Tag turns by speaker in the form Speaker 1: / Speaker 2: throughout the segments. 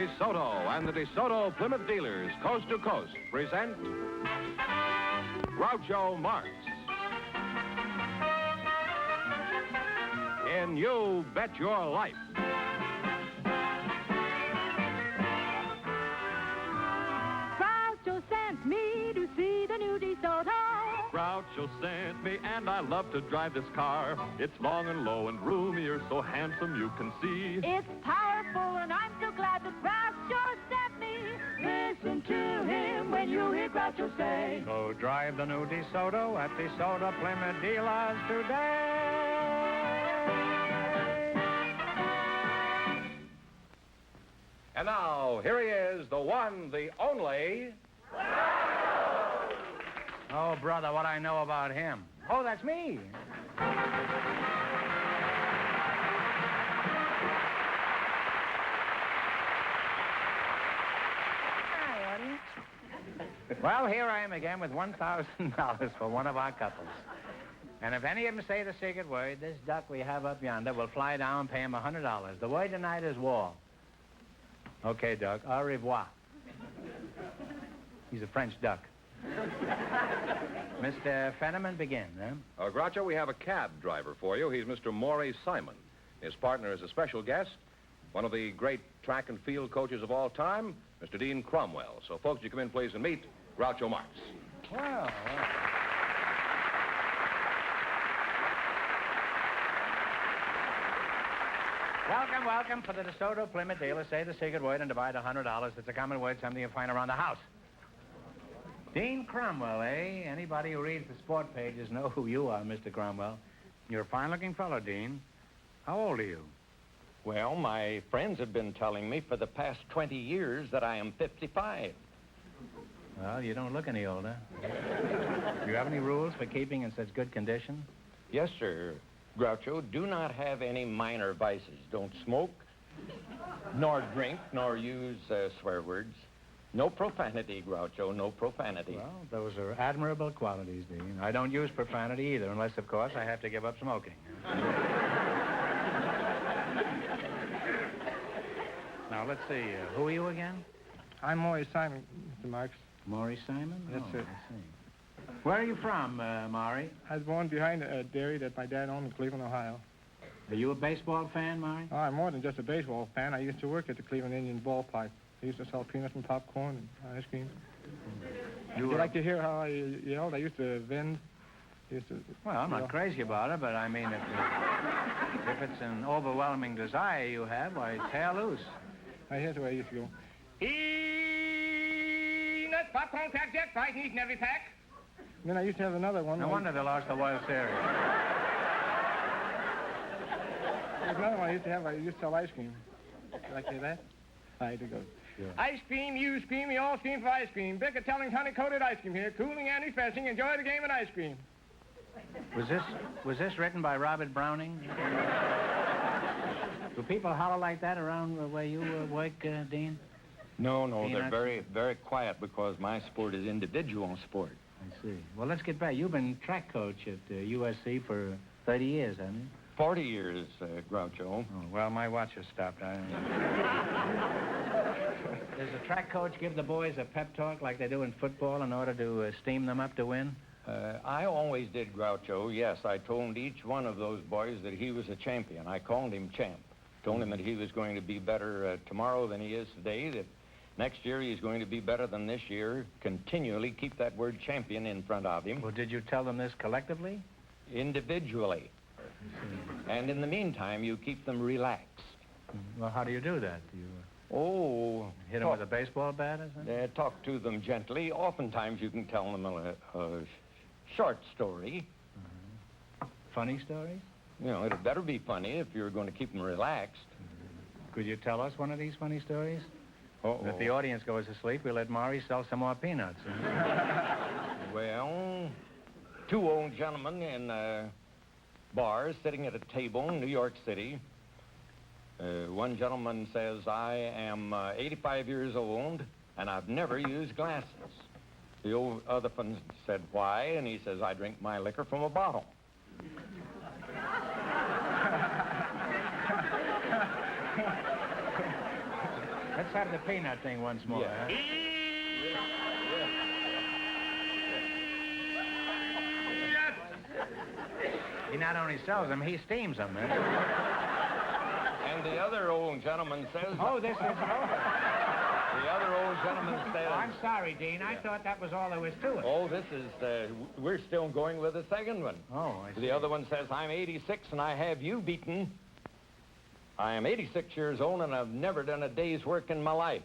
Speaker 1: DeSoto and the DeSoto Plymouth dealers, coast to coast, present Groucho Marx in You Bet Your Life.
Speaker 2: Groucho sent me to see the new DeSoto.
Speaker 1: Groucho sent me, and I love to drive this car. It's long and low and roomier, so handsome you can see.
Speaker 2: It's powerful, and I'm so glad that Groucho sent me. Listen to him when you hear Groucho say,
Speaker 3: Go drive the new DeSoto at DeSoto Plymouth dealers today.
Speaker 1: And now, here he is, the one, the only...
Speaker 3: Oh, brother, what I know about him. Oh, that's me. Hi, audience. Well, here I am again with $1,000 for one of our couples. And if any of them say the secret word, this duck we have up yonder will fly down and pay him $100. The word tonight is war. Okay, Duck, au revoir. He's a French duck. Mr. Fenneman, begin, huh?
Speaker 1: Groucho, we have a cab driver for you. He's Mr. Maury Simon. His partner is a special guest, one of the great track and field coaches of all time, Mr. Dean Cromwell. So, folks, you come in, please, and meet Groucho Marx.
Speaker 3: Well. Welcome, welcome. For the DeSoto Plymouth dealer, say the secret word and divide $100. It's a common word, something you find around the house. Dean Cromwell, eh? Anybody who reads the sport pages know who you are, Mr. Cromwell. You're a fine-looking fellow, Dean. How old are you?
Speaker 4: Well, my friends have been telling me for the past 20 years that I am 55.
Speaker 3: Well, you don't look any older. Do you have any rules for keeping in such good condition?
Speaker 4: Yes, sir. Groucho, do not have any minor vices. Don't smoke, nor drink, nor use swear words. No profanity, Groucho, no profanity.
Speaker 3: Well, those are admirable qualities, Dean. I don't use profanity either, unless, of course, I have to give up smoking. Now, let's see. Who are you again?
Speaker 5: I'm Maury Simon, Mr. Marx.
Speaker 3: Maury Simon?
Speaker 5: That's it.
Speaker 3: I see. Where are you from, Maury?
Speaker 5: I was born behind a dairy that my dad owned in Cleveland, Ohio.
Speaker 3: Are you a baseball fan, Maury?
Speaker 5: Oh, I'm more than just a baseball fan. I used to work at the Cleveland Indian ballpark. I used to sell peanuts and popcorn and ice cream. Would you like to hear how I yelled? I used to vend.
Speaker 3: Well, I'm not crazy about it, but I mean, if it's an overwhelming desire you have, why, tear loose.
Speaker 5: Here's the way I used to go.
Speaker 6: Peanuts, popcorn, crackjack, fries, each and every pack.
Speaker 5: Then I used to have another one.
Speaker 3: No wonder they lost the World Series.
Speaker 5: There's another one I used to have. I used to sell ice cream. Would you like to hear that? I had to go.
Speaker 3: Sure.
Speaker 6: Ice cream, you scream, we all scream for ice cream. Bicker telling honey-coated ice cream here. Cooling and refreshing. Enjoy the game with ice cream.
Speaker 3: Was this written by Robert Browning? Do people holler like that around where you work, Dean?
Speaker 4: No,
Speaker 3: Peanuts?
Speaker 4: they're very, very quiet because my sport is individual sport.
Speaker 3: I see. Well, let's get back. You've been track coach at USC for 30 years, haven't you?
Speaker 4: 40 years, Groucho.
Speaker 3: Oh, well, my watch has stopped. Does the track coach give the boys a pep talk like they do in football in order to steam them up to win?
Speaker 4: I always did, Groucho. Yes, I told each one of those boys that he was a champion. I called him champ. Told him that he was going to be better tomorrow than he is today, that next year he's going to be better than this year. Continually keep that word champion in front of him.
Speaker 3: Well, did you tell them this collectively?
Speaker 4: Individually. And in the meantime, you keep them relaxed.
Speaker 3: Well, how do you do that? Do you hit them with a baseball bat or something?
Speaker 4: Talk to them gently. Oftentimes you can tell them a short story.
Speaker 3: Funny stories?
Speaker 4: You know, it better be funny if you're going to keep them relaxed.
Speaker 3: Could you tell us one of these funny stories?
Speaker 4: Uh-oh.
Speaker 3: If the audience goes to sleep, we'll let Maury sell some more peanuts.
Speaker 4: Well, two old gentlemen in bars sitting at a table in New York City. One gentleman says, I am 85 years old, and I've never used glasses. The other one said, why? And he says, I drink my liquor from a bottle.
Speaker 3: have the peanut thing once more.
Speaker 4: Yeah.
Speaker 3: Huh? He not only sells them, he steams them. Huh?
Speaker 4: And the other old gentleman says...
Speaker 3: Oh, this is over.
Speaker 4: The other old gentleman says...
Speaker 3: Oh, I'm sorry, Dean. I thought that was all there was to it.
Speaker 4: Oh, this is... we're still going with the second one.
Speaker 3: Oh, I see.
Speaker 4: The other one says, I'm 86 and I have you beaten. I am 86 years old and I've never done a day's work in my life.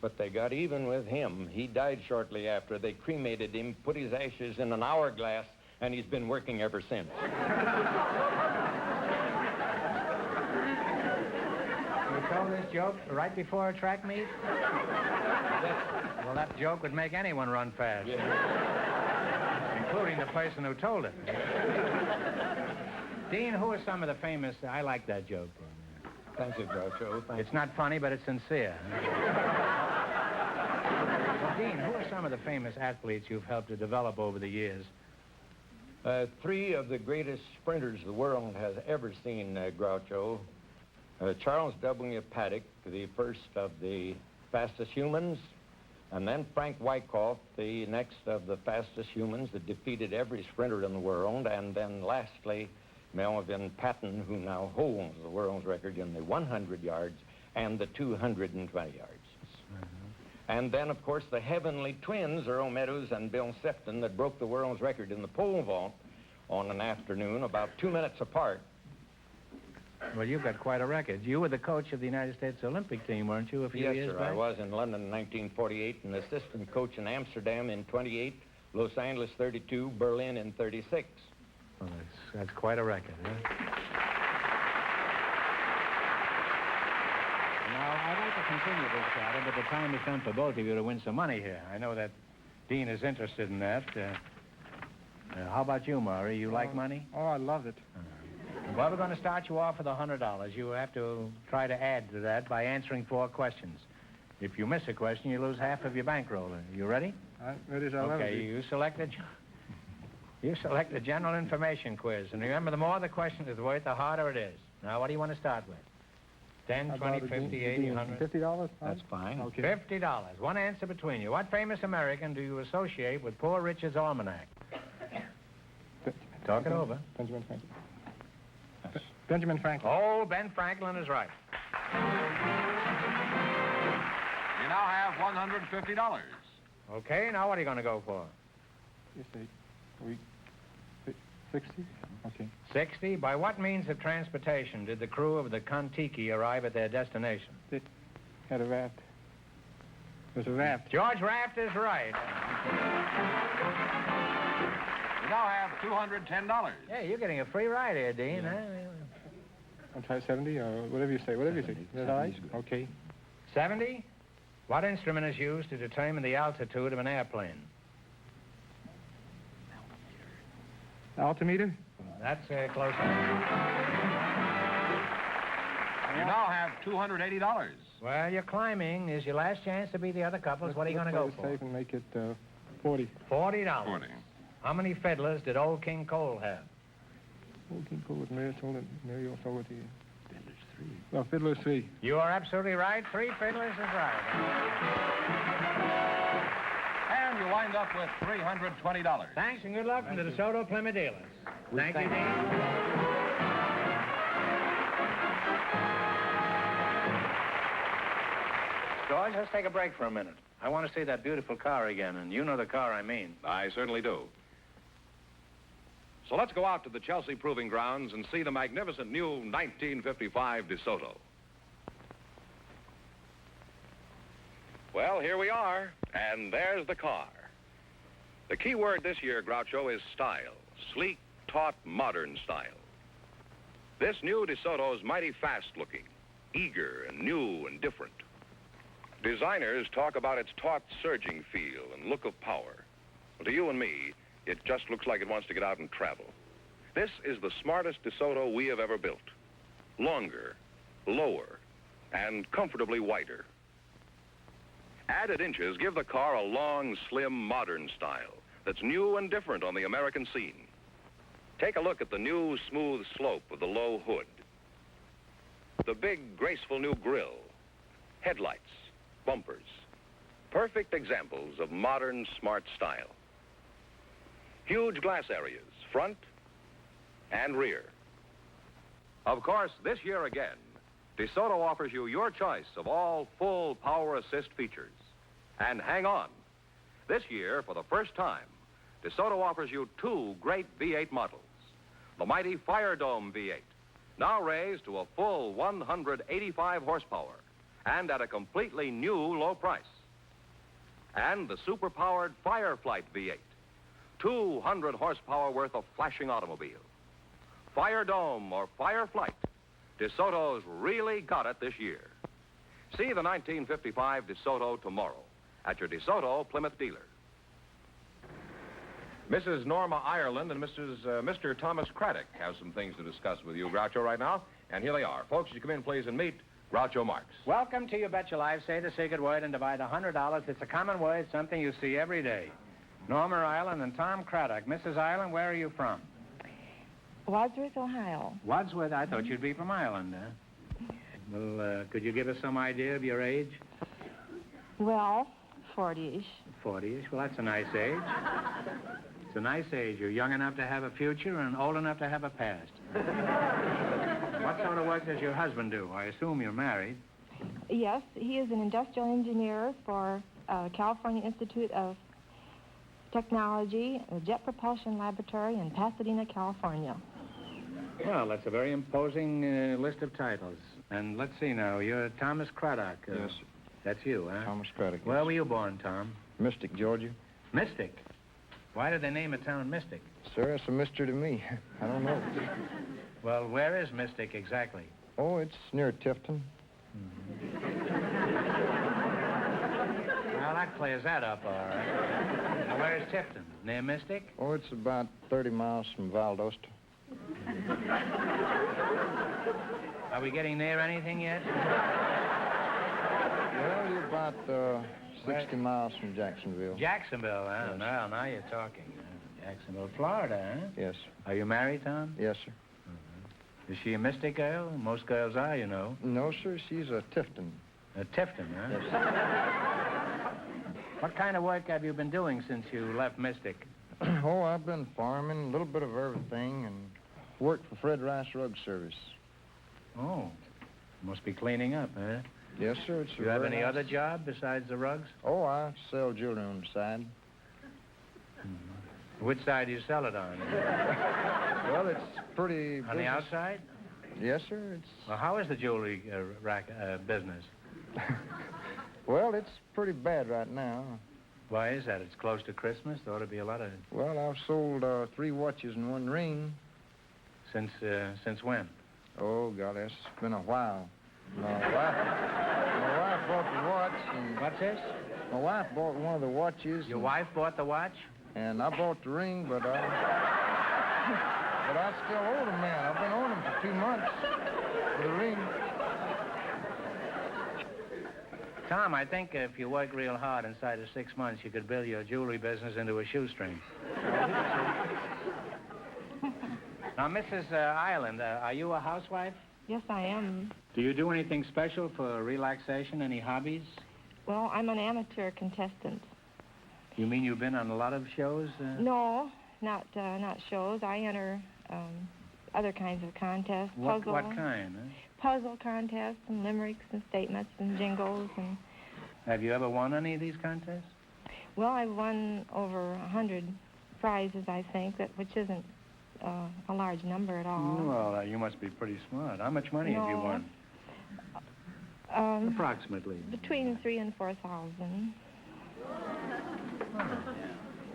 Speaker 4: But they got even with him. He died shortly after. They cremated him, put his ashes in an hourglass, and he's been working ever since.
Speaker 3: You told this joke right before a track meet? Well, that joke would make anyone run fast.
Speaker 4: Yeah.
Speaker 3: Including the person who told it. Dean, who are some of the famous... I like that joke.
Speaker 4: Thank you, Groucho.
Speaker 3: It's not funny, but it's sincere. Well, Dean, who are some of the famous athletes you've helped to develop over the years?
Speaker 4: Three of the greatest sprinters the world has ever seen, Groucho. Charles W. Paddock, the first of the fastest humans, and then Frank Wyckoff, the next of the fastest humans that defeated every sprinter in the world, and then lastly, Melvin Patton, who now holds the world's record in the 100 yards and the 220 yards. And then, of course, the heavenly twins, Earl Meadows and Bill Sefton, that broke the world's record in the pole vault on an afternoon about 2 minutes apart.
Speaker 3: Well, you've got quite a record. You were the coach of the United States Olympic team, weren't you, a few years
Speaker 4: Yes, sir.
Speaker 3: back?
Speaker 4: I was in London in 1948, and assistant coach in Amsterdam in 28, Los Angeles 32, Berlin in 36.
Speaker 3: Well, that's quite a record, huh? Now, I'd like to continue this battle, but the time has come for both of you to win some money here. I know that Dean is interested in that. How about you, Maury? You like money?
Speaker 5: Oh, I love it.
Speaker 3: Well, we're going to start you off with $100. You have to try to add to that by answering 4 questions. If you miss a question, you lose half of your bankroll. You ready?
Speaker 5: Ready as I'll ever
Speaker 3: Okay,
Speaker 5: be.
Speaker 3: you select the general information quiz. And remember, the more the question is worth, the harder it is. Now, what do you want to start with? 10, 20, 50, 80, 100?
Speaker 5: $50?
Speaker 4: That's fine.
Speaker 5: Okay.
Speaker 3: $50. One answer between you. What famous American do you associate with Poor Richard's Almanac? Talk it over.
Speaker 5: Benjamin Franklin. Benjamin Franklin.
Speaker 3: Oh, Ben Franklin is right.
Speaker 1: You now have $150.
Speaker 3: Okay, now what are you going to go for?
Speaker 5: You say, 60? Okay.
Speaker 3: 60. By what means of transportation did the crew of the Kon-Tiki arrive at their destination?
Speaker 5: They had a raft. It was a raft.
Speaker 3: George Raft is right.
Speaker 1: You now have $210.
Speaker 3: Yeah, you're getting a free ride here, Dean, huh?
Speaker 5: I'll try 70 or whatever you say. Whatever you say. Is that all right? Okay.
Speaker 3: 70. What instrument is used to determine the altitude of an airplane?
Speaker 5: Altimeter?
Speaker 3: That's close.
Speaker 1: You now have $280.
Speaker 3: Well, you're climbing. Is your last chance to beat the other couples. What are you going to go for?
Speaker 5: Safe and make it 40.
Speaker 3: $40.
Speaker 1: 40.
Speaker 3: How many fiddlers did old King Cole have?
Speaker 5: Old King Cole was Mary sold it. Mary also with the... Fiddler's 3. No, Fiddler's 3.
Speaker 3: You are absolutely right. 3 fiddlers is right.
Speaker 1: And you wind up with $320.
Speaker 3: Thanks and good luck from the DeSoto Plymouth dealers. Thank you, Dean. George, let's take a break for a minute. I want to see that beautiful car again, and you know the car I mean.
Speaker 1: I certainly do. So let's go out to the Chelsea Proving Grounds and see the magnificent new 1955 DeSoto. Well, here we are, and there's the car. The key word this year, Groucho, is style. Sleek, taut, modern style. This new DeSoto is mighty fast-looking, eager and new and different. Designers talk about its taut, surging feel and look of power. Well, to you and me, it just looks like it wants to get out and travel. This is the smartest DeSoto we have ever built. Longer, lower, and comfortably wider. Added inches give the car a long, slim, modern style that's new and different on the American scene. Take a look at the new, smooth slope of the low hood. The big, graceful new grille. headlights, bumpers. Perfect examples of modern smart style. Huge glass areas, front and rear. Of course, this year again, DeSoto offers you your choice of all full power assist features. And hang on. This year, for the first time, DeSoto offers you two great V8 models. The mighty Fire Dome V8, now raised to a full 185 horsepower and at a completely new low price. And the super-powered Fireflight V8, 200 horsepower worth of flashing automobile. Fire Dome or Fireflight, DeSoto's really got it this year. See the 1955 DeSoto tomorrow at your DeSoto Plymouth dealer. Mrs. Norma Ireland and Mr. Thomas Craddock have some things to discuss with you, Groucho, right now. And here they are. Folks, you come in, please, and meet Groucho Marx.
Speaker 3: Welcome to You Bet Your Life. Say the secret word and divide $100. It's a common word, something you see every day. Norma Ireland and Tom Craddock. Mrs. Ireland, where are you from?
Speaker 7: Wadsworth, Ohio.
Speaker 3: Wadsworth? I thought you'd be from Ireland, huh? Well, could you give us some idea of your age?
Speaker 7: Well, 40-ish.
Speaker 3: 40-ish? Well, that's a nice age. It's a nice age. You're young enough to have a future and old enough to have a past. What sort of work does your husband do? I assume you're married.
Speaker 7: Yes, he is an industrial engineer for California Institute of Technology, a jet propulsion laboratory in Pasadena, California.
Speaker 3: Well, that's a very imposing list of titles. And let's see now, you're Thomas Craddock.
Speaker 5: Yes.
Speaker 3: That's you, huh?
Speaker 5: Thomas Craddock.
Speaker 3: Where were you born, Tom?
Speaker 5: Mystic, Georgia.
Speaker 3: Mystic? Why did they name a town Mystic?
Speaker 5: Sir, it's a mystery to me. I don't know.
Speaker 3: Well, where is Mystic exactly?
Speaker 5: Oh, it's near Tifton.
Speaker 3: Well, that clears that up, all right. Now, where is Tifton? Near Mystic?
Speaker 5: Oh, it's about 30 miles from Valdosta.
Speaker 3: Are we getting near anything yet?
Speaker 5: Well, you're about 60 miles from Jacksonville.
Speaker 3: Jacksonville, huh?
Speaker 5: Yes.
Speaker 3: Well, now you're talking. Jacksonville, Florida, huh?
Speaker 5: Yes.
Speaker 3: Are you married, Tom?
Speaker 5: Yes, sir.
Speaker 3: Is she a Mystic girl? Most girls are, you know.
Speaker 5: No, sir, she's a Tifton.
Speaker 3: A Tifton, huh?
Speaker 5: Yes.
Speaker 3: What kind of work have you been doing since you left Mystic?
Speaker 5: Oh, I've been farming, a little bit of everything, and worked for Fred Rice Rug Service.
Speaker 3: Oh, must be cleaning up, huh?
Speaker 5: Yes, sir. It's
Speaker 3: Do you have any other job besides the rugs?
Speaker 5: Oh, I sell jewelry on the side.
Speaker 3: Which side do you sell it on?
Speaker 5: Well, it's pretty...
Speaker 3: On the outside?
Speaker 5: Yes, sir. It's...
Speaker 3: Well, how is the jewelry business?
Speaker 5: Well, it's pretty bad right now.
Speaker 3: Why is that? It's close to Christmas. There ought to be a lot of...
Speaker 5: Well, I've sold 3 watches and 1 ring.
Speaker 3: Since when?
Speaker 5: Oh, God, it's been a while. My wife bought the watch, and...
Speaker 3: What's this?
Speaker 5: My wife bought one of the watches.
Speaker 3: Your wife bought the watch?
Speaker 5: And I bought the ring, but I still owe the man. I've been owing him for 2 months for the ring.
Speaker 3: Tom, I think if you work real hard inside of 6 months, you could build your jewelry business into a shoestring. Now, Mrs. Ireland, are you a housewife?
Speaker 7: Yes, I am.
Speaker 3: Do you do anything special for relaxation? Any hobbies?
Speaker 7: Well, I'm an amateur contestant.
Speaker 3: You mean you've been on a lot of shows?
Speaker 7: No, not shows. I enter other kinds of contests.
Speaker 3: What kind? Huh?
Speaker 7: Puzzle contests and limericks and statements and jingles and...
Speaker 3: Have you ever won any of these contests?
Speaker 7: Well, I've won over 100 prizes, I think, which isn't a large number at all.
Speaker 3: Well, you must be pretty smart. How much money have you won? Approximately.
Speaker 7: Between 3,000 and 4,000.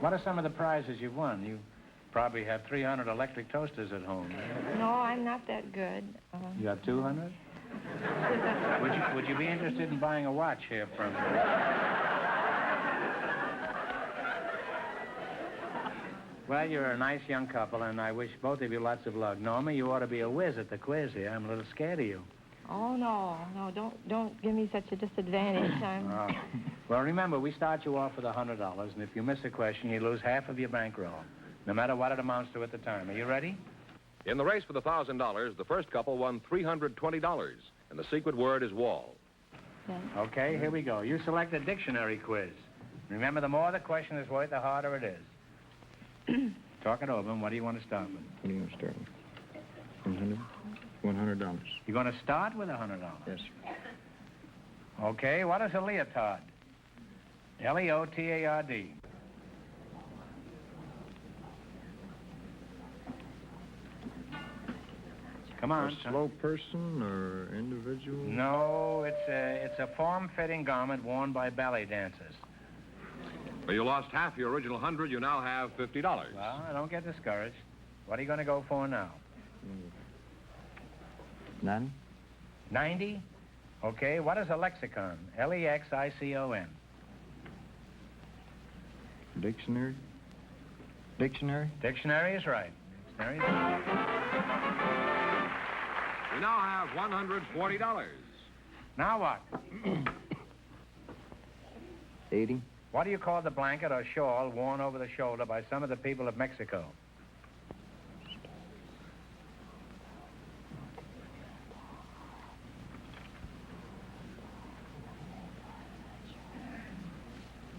Speaker 3: What are some of the prizes you've won? You probably have 300 electric toasters at home.
Speaker 7: No, I'm not that good.
Speaker 3: You have 200? Would you be interested in buying a watch here from me? Well, you're a nice young couple, and I wish both of you lots of luck. Norma, you ought to be a whiz at the quiz here. I'm a little scared of you.
Speaker 7: Oh, no, don't give me such a disadvantage.
Speaker 3: Well, remember, we start you off with $100, and if you miss a question, you lose half of your bankroll, no matter what it amounts to at the time. Are you ready?
Speaker 1: In the race for the $1,000, the first couple won $320, and the secret word is wall.
Speaker 7: Yes.
Speaker 3: Okay, here we go. You select a dictionary quiz. Remember, the more the question is worth, the harder it is. Talk it over, and what do you want to start with?
Speaker 5: What do you want to start with? $100.
Speaker 3: You're going to start with $100?
Speaker 5: Yes.
Speaker 3: Okay, what is a leotard? Leotard. Come on.
Speaker 5: A slow person or individual?
Speaker 3: No, it's a form-fitting garment worn by ballet dancers.
Speaker 1: Well, you lost half your original 100. You now have $50.
Speaker 3: Well, don't get discouraged. What are you going to go for now?
Speaker 5: None.
Speaker 3: 90? Okay, what is a lexicon? Lexicon.
Speaker 5: Dictionary? Dictionary?
Speaker 3: Dictionary is right. Dictionary is right.
Speaker 1: You now have $140.
Speaker 3: Now what?
Speaker 5: 80.
Speaker 3: What do you call the blanket or shawl worn over the shoulder by some of the people of Mexico?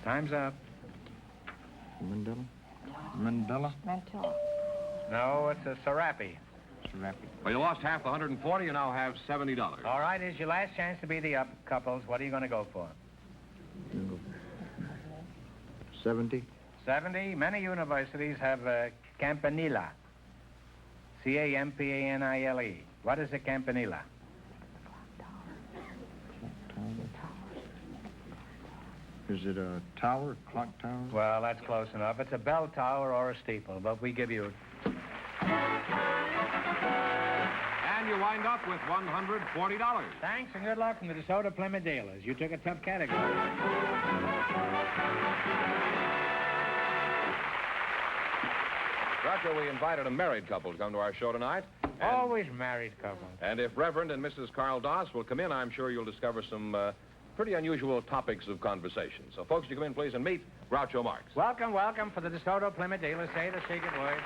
Speaker 3: Time's up.
Speaker 5: Mandela? Mandela?
Speaker 7: Mantilla.
Speaker 3: No, it's a serape.
Speaker 1: Well, you lost half the 140. You now have $70.
Speaker 3: All right, here's your last chance to be the up couples. What are you going to go for?
Speaker 5: 70.
Speaker 3: 70. Many universities have campanile. Campanile. What is a campanile?
Speaker 5: Is it a tower, clock tower?
Speaker 3: Well, that's close enough. It's a bell tower or a steeple, but we give you...
Speaker 1: And you wind up with $140.
Speaker 3: Thanks and good luck from the DeSoto Plymouth dealers. You took a tough category.
Speaker 1: Groucho, we invited a married couple to come to our show tonight.
Speaker 3: Always married couples.
Speaker 1: And if Reverend and Mrs. Carl Doss will come in, I'm sure you'll discover some pretty unusual topics of conversation. So, folks, you come in, please, and meet Groucho Marx.
Speaker 3: Welcome, welcome for the DeSoto Plymouth dealers. Say the secret word.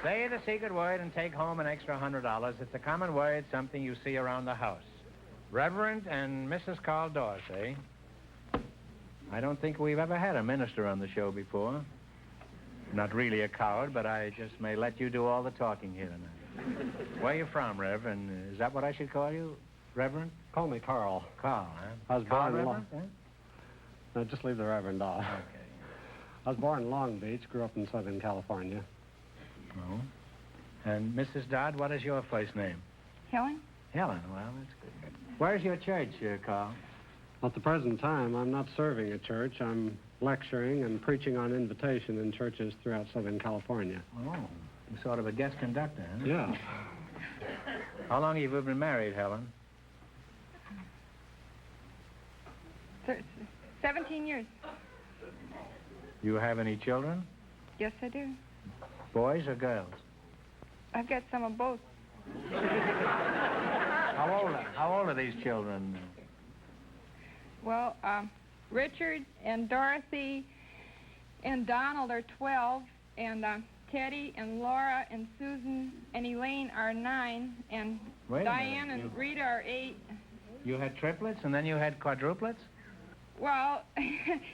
Speaker 3: Say the secret word and take home an extra $100. It's a common word, something you see around the house. Reverend and Mrs. Carl Doss, eh? I don't think we've ever had a minister on the show before. Not really a coward, but I just may let you do all the talking here tonight. Where are you from, Reverend? Is that what I should call you, Reverend?
Speaker 8: Call me Carl.
Speaker 3: Carl, huh?
Speaker 8: I was
Speaker 3: Carl
Speaker 8: born in
Speaker 3: Reverend?
Speaker 8: No, just leave the Reverend off.
Speaker 3: Okay.
Speaker 8: I was born in Long Beach, grew up in Southern California.
Speaker 3: Oh. And Mrs. Dodd, what is your first name?
Speaker 7: Helen?
Speaker 3: Helen. Well, that's good. Where's your church, Carl?
Speaker 8: At the present time, I'm not serving a church. I'm lecturing and preaching on invitation in churches throughout Southern California.
Speaker 3: Oh, you're sort of a guest conductor, huh?
Speaker 8: Yeah.
Speaker 3: How long have you been married, Helen?
Speaker 7: 17 years.
Speaker 3: You have any children?
Speaker 7: Yes, I do.
Speaker 3: Boys or girls?
Speaker 7: I've got some of both.
Speaker 3: How old are these children?
Speaker 7: Well, Richard and Dorothy and Donald are 12, and Teddy and Laura and Susan and Elaine are 9, and
Speaker 3: Wait a
Speaker 7: Diane
Speaker 3: minute,
Speaker 7: and Rita are 8.
Speaker 3: You had triplets and then you had quadruplets?
Speaker 7: Well,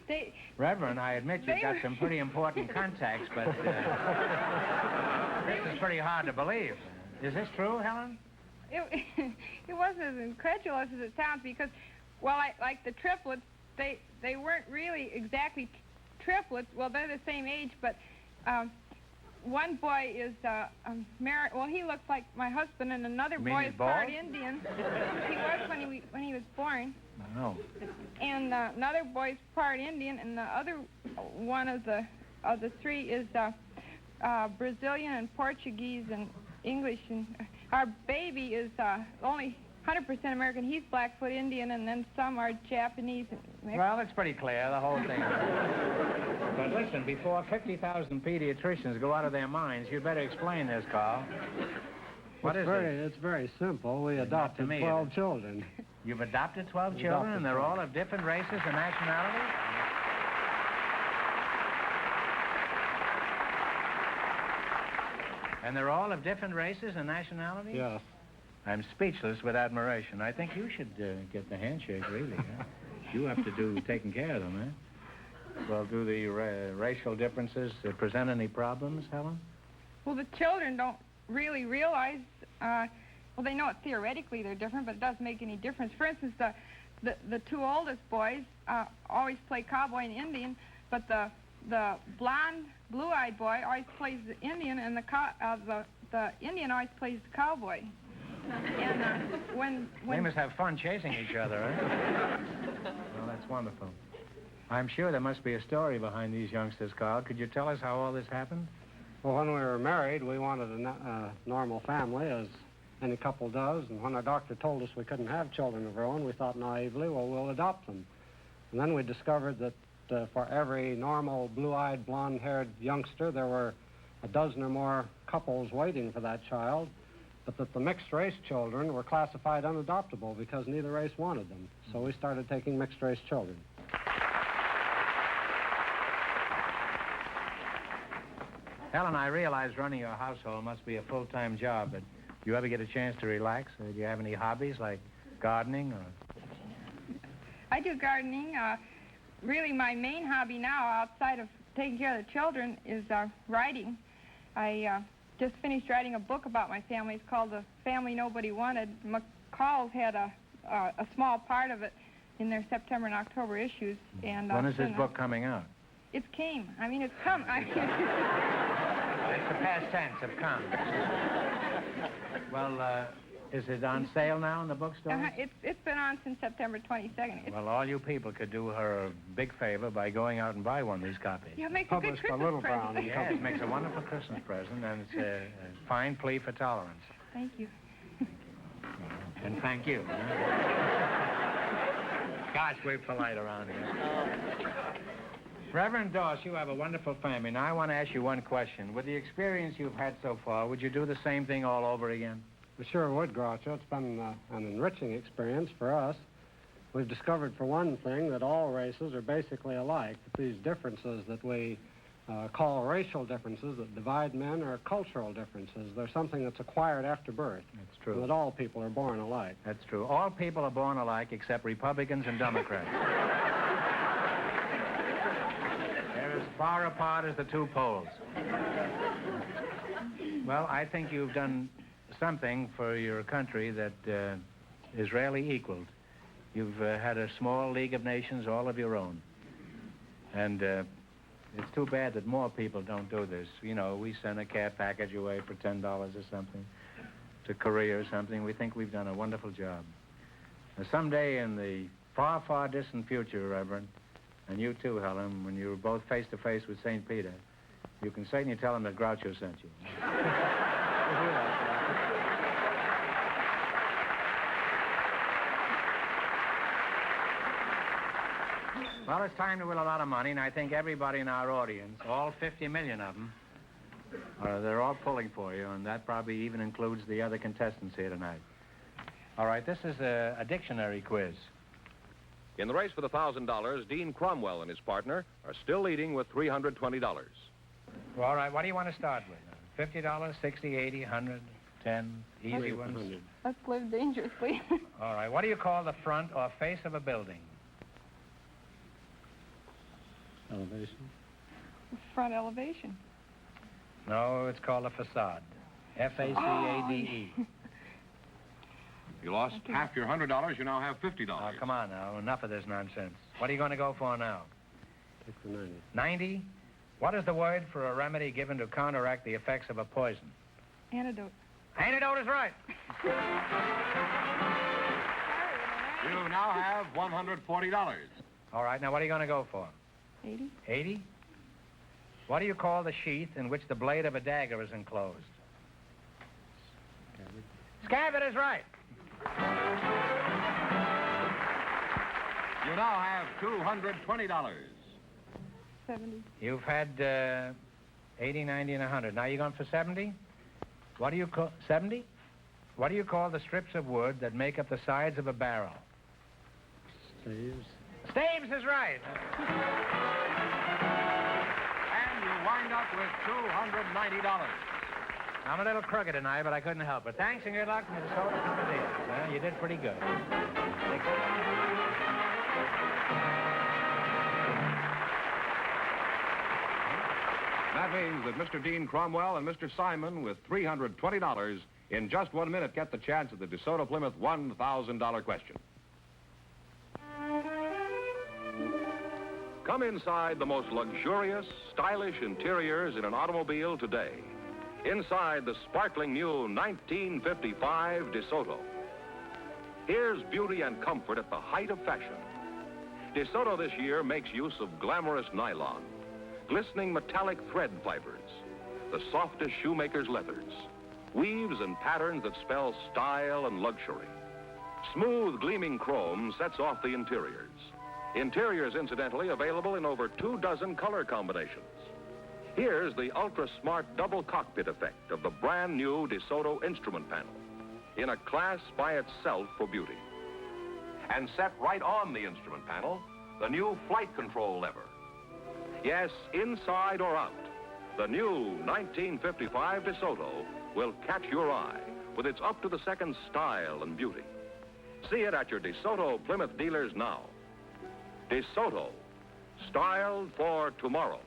Speaker 7: they...
Speaker 3: Reverend, I admit you've got some pretty important contacts, but this is pretty hard to believe. Is this true, Helen?
Speaker 7: It wasn't as incredulous as it sounds because, well, like the triplets, they weren't really exactly triplets. Well, they're the same age, but one boy is married. Well, he looks like my husband, and another boy is part Indian. He was when he was born.
Speaker 3: No.
Speaker 7: And another boy's part Indian, and the other one of the three is Brazilian and Portuguese and English. And our baby is only 100% American. He's Blackfoot Indian, and then some are Japanese. And
Speaker 3: well, it's pretty clear, the whole thing. But listen, before 50,000 pediatricians go out of their minds, you'd better explain this, Carl. What is it?
Speaker 8: It's very simple. We adopted 12 children.
Speaker 3: You've adopted 12 children, and they're all of different races and nationalities? And they're all of different races and nationalities?
Speaker 8: Yes.
Speaker 3: I'm speechless with admiration. I think you should get the handshake, really. Huh? You have to do taking care of them, eh? Well, do the racial differences present any problems, Helen?
Speaker 7: Well, the children don't really realize, well, they know it theoretically they're different, but it doesn't make any difference. For instance, the two oldest boys always play cowboy and Indian, but the blonde, blue-eyed boy always plays the Indian, and the Indian always plays the cowboy. And when
Speaker 3: they must have fun chasing each other, eh? Well, that's wonderful. I'm sure there must be a story behind these youngsters, Carl. Could you tell us how all this happened?
Speaker 8: Well, when we were married, we wanted a normal family, as any couple does. And when our doctor told us we couldn't have children of our own, we thought naively, well, we'll adopt them. And then we discovered that for every normal, blue-eyed, blonde-haired youngster, there were a dozen or more couples waiting for that child, but that the mixed-race children were classified unadoptable because neither race wanted them. So we started taking mixed-race children.
Speaker 3: Helen, I realize running your household must be a full-time job, but do you ever get a chance to relax? Do you have any hobbies like gardening or...
Speaker 7: I do gardening. Really, my main hobby now, outside of taking care of the children, is writing. I just finished writing a book about my family. It's called The Family Nobody Wanted. McCall's had a small part of it in their September and October issues. And
Speaker 3: when is this book coming out?
Speaker 7: It came. I mean, it's come.
Speaker 3: It's the past tense of come. Well, is it on sale now in the bookstore?
Speaker 7: It's been on since September 22nd.
Speaker 3: Well, all you people could do her a big favor by going out and buy one of these copies.
Speaker 7: Yeah, it makes a good Christmas present.
Speaker 3: Yeah, it makes a wonderful Christmas present, and it's a fine plea for tolerance.
Speaker 7: Thank you.
Speaker 3: And thank you. Gosh, we're polite around here. Reverend Doss, you have a wonderful family. Now, I want to ask you one question. With the experience you've had so far, would you do the same thing all over again?
Speaker 8: We sure would, Groucho. It's been an enriching experience for us. We've discovered, for one thing, that all races are basically alike. That these differences that we call racial differences that divide men are cultural differences. They're something that's acquired after birth.
Speaker 3: That's true.
Speaker 8: And that all people are born alike.
Speaker 3: That's true. All people are born alike except Republicans and Democrats. They're as far apart as the two poles. Well, I think you've done something for your country that is rarely equaled. You've had a small League of Nations all of your own. And it's too bad that more people don't do this. You know, we send a care package away for $10 or something to Korea or something. We think we've done a wonderful job. Now, someday in the far, far distant future, Reverend, and you too, Helen, when you're both face-to-face with St. Peter, you can certainly tell him that Groucho sent you. Well, it's time to win a lot of money, and I think everybody in our audience, all 50 million of them, they're all pulling for you, and that probably even includes the other contestants here tonight. All right, this is a dictionary quiz.
Speaker 1: In the race for the $1,000, Dean Cromwell and his partner are still leading with $320.
Speaker 3: Well, all right, what do you want to start with? $50, $60, $80, $100, $10, easy ones?
Speaker 7: Let's live dangerously.
Speaker 3: All right, what do you call the front or face of a building?
Speaker 8: Elevation.
Speaker 7: Front elevation.
Speaker 3: No, it's called a facade. F-A-C-A-D-E.
Speaker 1: You lost half your $100. You now have $50.
Speaker 3: Oh, come on now. Enough of this nonsense. What are you going to go for now?
Speaker 8: 90.
Speaker 3: 90? What is the word for a remedy given to counteract the effects of a poison?
Speaker 7: Antidote.
Speaker 3: Antidote is right.
Speaker 1: You now have $140.
Speaker 3: All right, now what are you going to go for?
Speaker 7: 80.
Speaker 3: 80? What do you call the sheath in which the blade of a dagger is enclosed? Scabbard is right.
Speaker 1: You now have $220.
Speaker 7: 70.
Speaker 3: You've had 80, 90, and 100. Now you're going for 70? What do you call... 70? What do you call the strips of wood that make up the sides of a barrel?
Speaker 8: Staves.
Speaker 3: Staves is right.
Speaker 1: And you wind up with $290.
Speaker 3: I'm a little crooked tonight, but I couldn't help it. Thanks and good luck from the DeSoto Plymouth Dealers. Well, you did pretty good.
Speaker 1: That means that Mr. Dean Cromwell and Mr. Simon, with $320, in just 1 minute get the chance at the DeSoto Plymouth $1,000 question. Come inside the most luxurious, stylish interiors in an automobile today. Inside the sparkling new 1955 DeSoto. Here's beauty and comfort at the height of fashion. DeSoto this year makes use of glamorous nylon, glistening metallic thread fibers, the softest shoemaker's leathers, weaves and patterns that spell style and luxury. Smooth, gleaming chrome sets off the interiors. Interiors, incidentally, available in over 24 color combinations. Here's the ultra-smart double cockpit effect of the brand new DeSoto instrument panel, in a class by itself for beauty. And set right on the instrument panel, the new flight control lever. Yes, inside or out, the new 1955 DeSoto will catch your eye with its up-to-the-second style and beauty. See it at your DeSoto Plymouth dealers now. DeSoto, styled for tomorrow.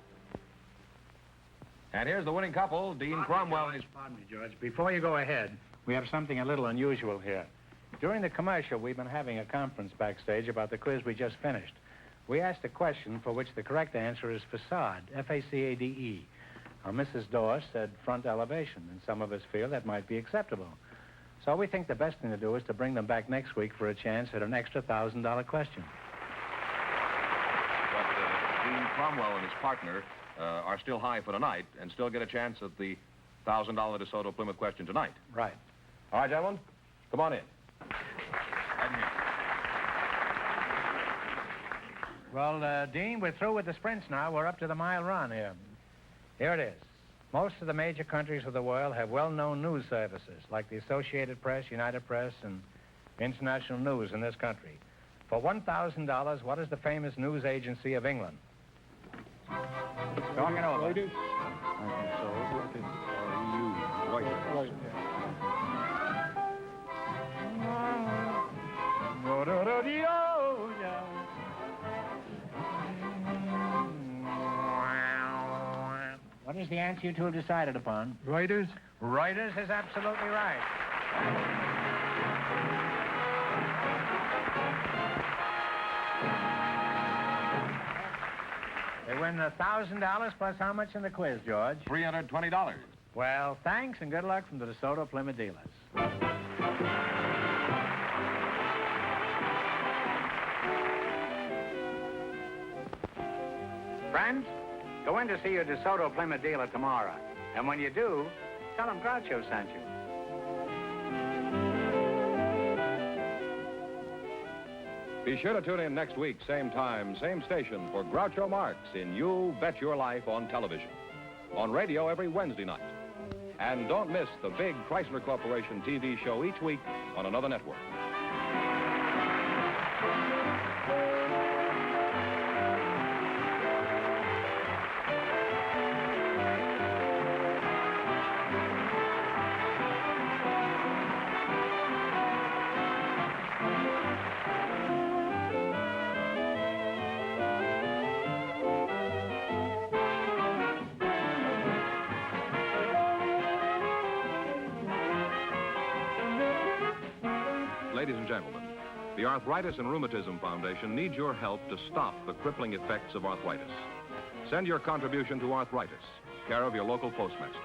Speaker 1: And here's the winning couple, Dean Cromwell and his...
Speaker 3: Pardon me, George. Before you go ahead, we have something a little unusual here. During the commercial, we've been having a conference backstage about the quiz we just finished. We asked a question for which the correct answer is facade, F-A-C-A-D-E. Now, Mrs. Dawes said front elevation, and some of us feel that might be acceptable. So we think the best thing to do is to bring them back next week for a chance at an extra $1,000 question.
Speaker 1: But Dean Cromwell and his partner are still high for tonight and still get a chance at the $1,000 DeSoto Plymouth question tonight.
Speaker 3: Right.
Speaker 1: All right, gentlemen, come on in. Right here.
Speaker 3: Well, Dean, we're through with the sprints now. We're up to the mile run here. Here it is. Most of the major countries of the world have well-known news services, like the Associated Press, United Press, and International News in this country. For $1,000, what is the famous news agency of England? Talk it over.
Speaker 5: Reuters?
Speaker 1: I think so. Reuters.
Speaker 3: What is the answer you two have decided upon?
Speaker 5: Reuters?
Speaker 3: Reuters is absolutely right. They win $1,000 plus how much in the quiz, George?
Speaker 1: $320.
Speaker 3: Well, thanks and good luck from the DeSoto Plymouth dealers. Friends, go in to see your DeSoto Plymouth dealer tomorrow. And when you do, tell them Groucho sent you.
Speaker 1: Be sure to tune in next week, same time, same station, for Groucho Marx in You Bet Your Life on television. On radio every Wednesday night. And don't miss the big Chrysler Corporation TV show each week on another network. Ladies and gentlemen, the Arthritis and Rheumatism Foundation needs your help to stop the crippling effects of arthritis. Send your contribution to Arthritis, care of your local postmaster.